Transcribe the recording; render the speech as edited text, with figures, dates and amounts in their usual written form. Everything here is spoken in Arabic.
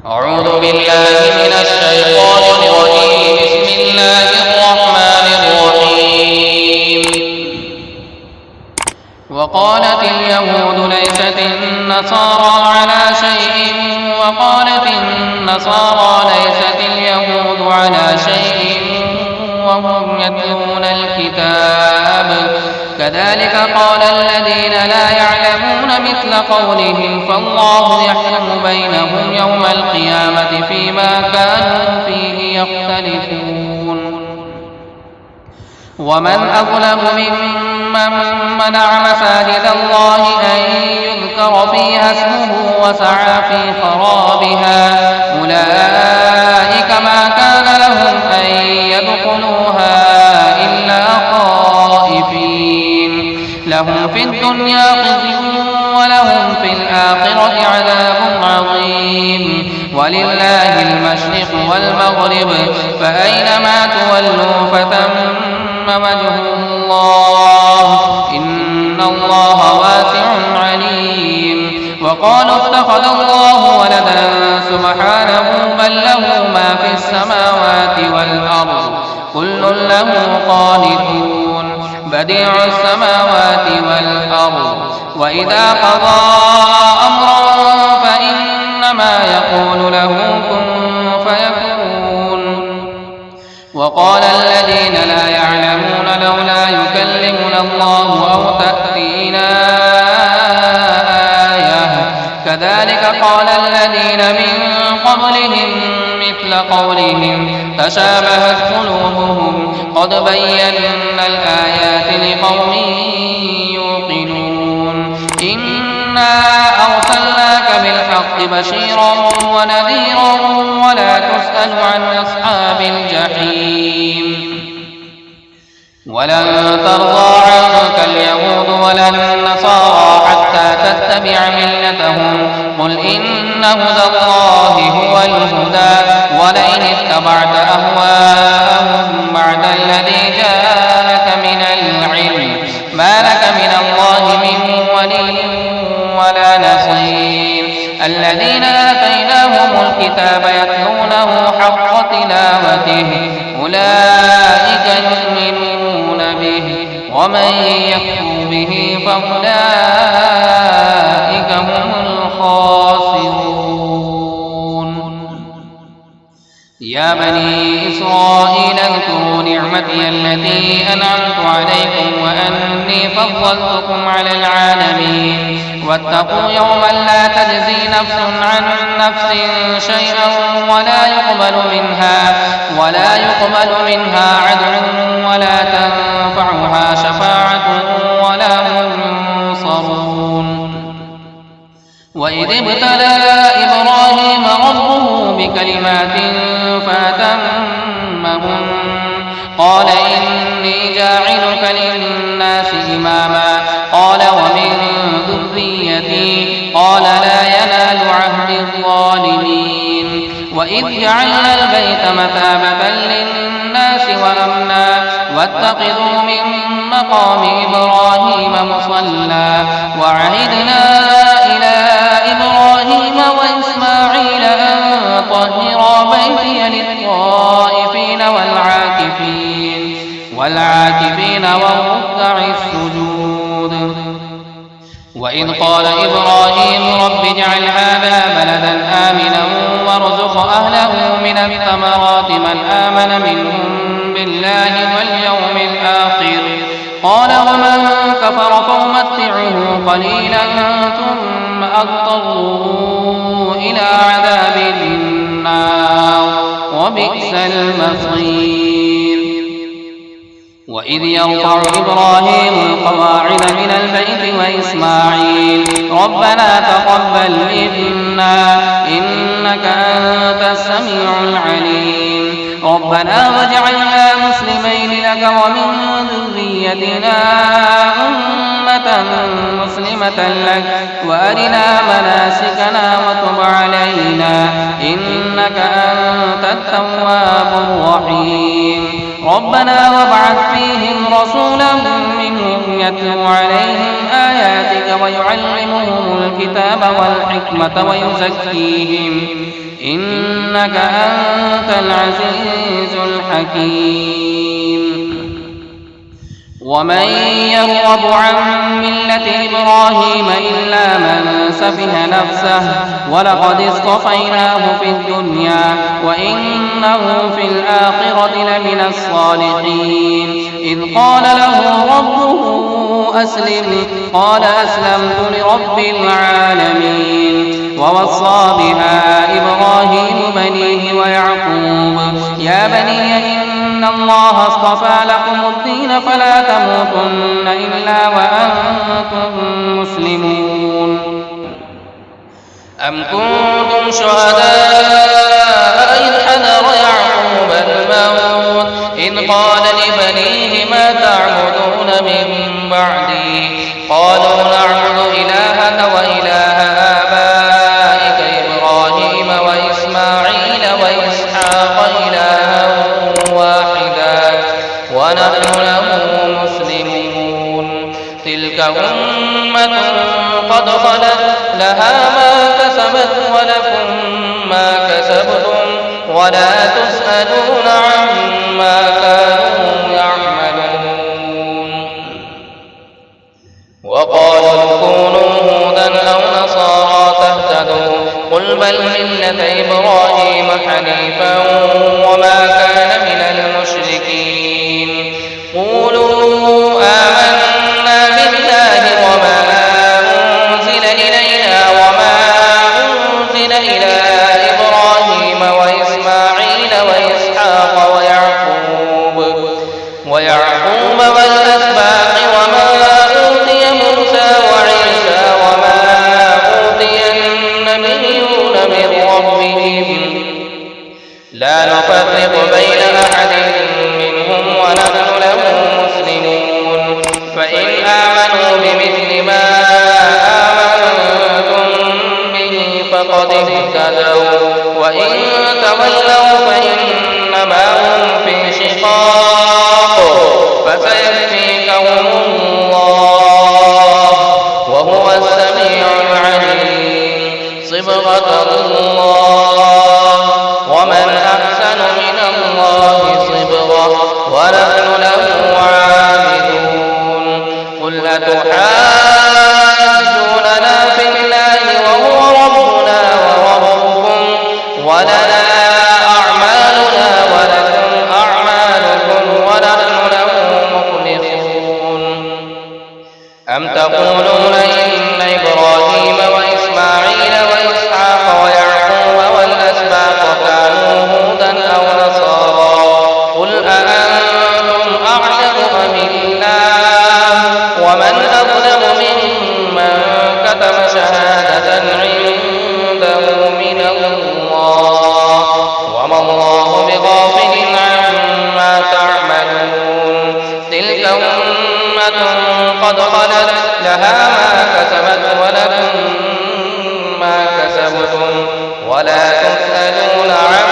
أعوذ بالله من الشيطان الرجيم. بسم الله الرحمن الرحيم. وقالت اليهود ليست النصارى على شيء وقالت النصارى ليست اليهود على شيء وهم يتلون الكتاب كذلك قال الذين لا يعلمون مثل قولهم فالله يحكم بينهم يوم القيامة فيما كانوا فيه يختلفون. ومن أظلم ممن منع مساجد الله أن يذكر فيها اسمه وسعى في خرابها أولئك ما كان لهم أن يدخلوها إلا خائفين لهم في الدنيا خزي ولهم في الآخرة عذاب عظيم ولله المشرق والمغرب فأينما تولوا فتم وجه الله إن الله واسع عليم. وقالوا اتخذ الله ولدا سبحانه بل له ما في السماوات والأرض كل له قانتون بديع السماوات والأرض وإذا قضى أمرا فإنما يقول له كن فيكون. وقال الذين لا يعلمون لولا يكلمنا الله أو تأتينا آية كذلك قال الذين من قبلهم مثل قولهم تشابهت قلوبهم قد بينا الآيات لقوم يوقنون. إنا أرسلناك بالحق بشيرا ونذيرا ولا تسأل عن أصحاب الجحيم. ولن ترضى عنك اليهود ولا النصارى حتى تتبع ملتهم قل إن هدى الله هو الهدى ولئن اتبعت أهواءهم بعد الذي جاءك من العلم ما لك من الله من ولي ولا نصير. الذين آتيناهم الكتاب يتلونه حق تلاوته أولئك يؤمنون به ومن يكفر به فأولئك هم الخاسرون. يا بني إسرائيل اذكروا نعمتي التي أنعمت عليكم وأني فضلتكم على العالمين واتقوا يوما لا تجزي نفس عن نفس شيئا ولا يقبل منها عدل ولا تنفعها شفاعة ولا هم ينصرون. وإذ ابتلى إبراهيم ربه بكلمات فأتمهن قال إني جاعلك للناس إماما قال ومن ذريتي قال لا ينال عهد الظالمين. وإذ جعلنا البيت مثابة للناس وأمنا واتخذوا من مقام إبراهيم مصلى وعهدنا إلى إبراهيم وإسماعيل أن طهرا بيتي للطائفين والعاكفين والركع السجود. وإذ قال إبراهيم رب اجعل هذا بلدا آمنا وارزق أهله من الثمرات من آمن منهم بالله واليوم الآخر قال ومن كفر فأمتعه قليلا ثم أضطره إلى عذاب النار وبئس المصير. وإذ يرفع إبراهيم القواعد من البيت وإسماعيل ربنا تقبل منا إنك أنت السميع العليم ربنا واجعلنا مسلمين لك ومن ذريتنا أمة مسلمة لك وأرنا مناسكنا وتب علينا إنك أنت التواب الرحيم. ربنا وابعث فيهم رسولا منهم يتلو عليهم آياتك ويعلمهم الكتاب والحكمة ويزكيهم إنك أنت العزيز الحكيم. ومن يرغب عن ملة إبراهيم إلا من سفه نفسه ولقد اصطفيناه في الدنيا وإنه في الآخرة لمن الصالحين. إذ قال له ربه أسلم قال أسلمت لرب العالمين. ووصى بها إبراهيم بنيه ويعقوب يا بني إن الله اصطفى لكم الدين فلا تموتن إلا وأنتم مسلمون. أم كنتم شهداء إذ حضر يعقوب الموت إذ قال لبنيه ما تعبدون من بعدي قالوا نعبد إلهك وإله آبائك إبراهيم وإسماعيل وإسحاق إلها واحدا ونحن له مسلمون. تلك أمة قد خلت لها ما كسبت ولكم ما كسبتم ولا تسألون عما كانوا يعملون. وقالوا كونوا هودا أو نصارى تهتدوا قل بل ملة إبراهيم حنيفا وما كان من المشركين. قولوا آمنا بالله وما أنزل إلينا وما أنزل إلى إبراهيم وإسماعيل وإسحاق ويعقوب والأسباط وما أوتي موسى وعيسى وما أوتي النبيون من ربهم لا نفرق بين أحد منهم ونحن له مسلمون. فإن آمنوا بمثل ما آمنتم به فقد اهتدوا وإن تولوا فإنما هم في شقاق فسيكفيكهم الله وهو السميع العليم. صبغة الله ومن أحسن من الله صبغة ونحن له عابدون. قل أتحاجوننا في الله وهو ربنا وربكم ولنا أعمالنا ولكم أعمالكم ونحن له مخلصون. أم تقولون إن إبراهيم وإسماعيل وإسحاق ويعقوب والأسباط كانوا هودا أو نصارى قل أأنتم أعلم أم الله ومن أظلم ممن كتم شهادة عنده من الله وما الله بغافل عما تعملون. تلك أمة قد خلت لها ما كسبت ولكم ما كسبتم ولا تسألون عما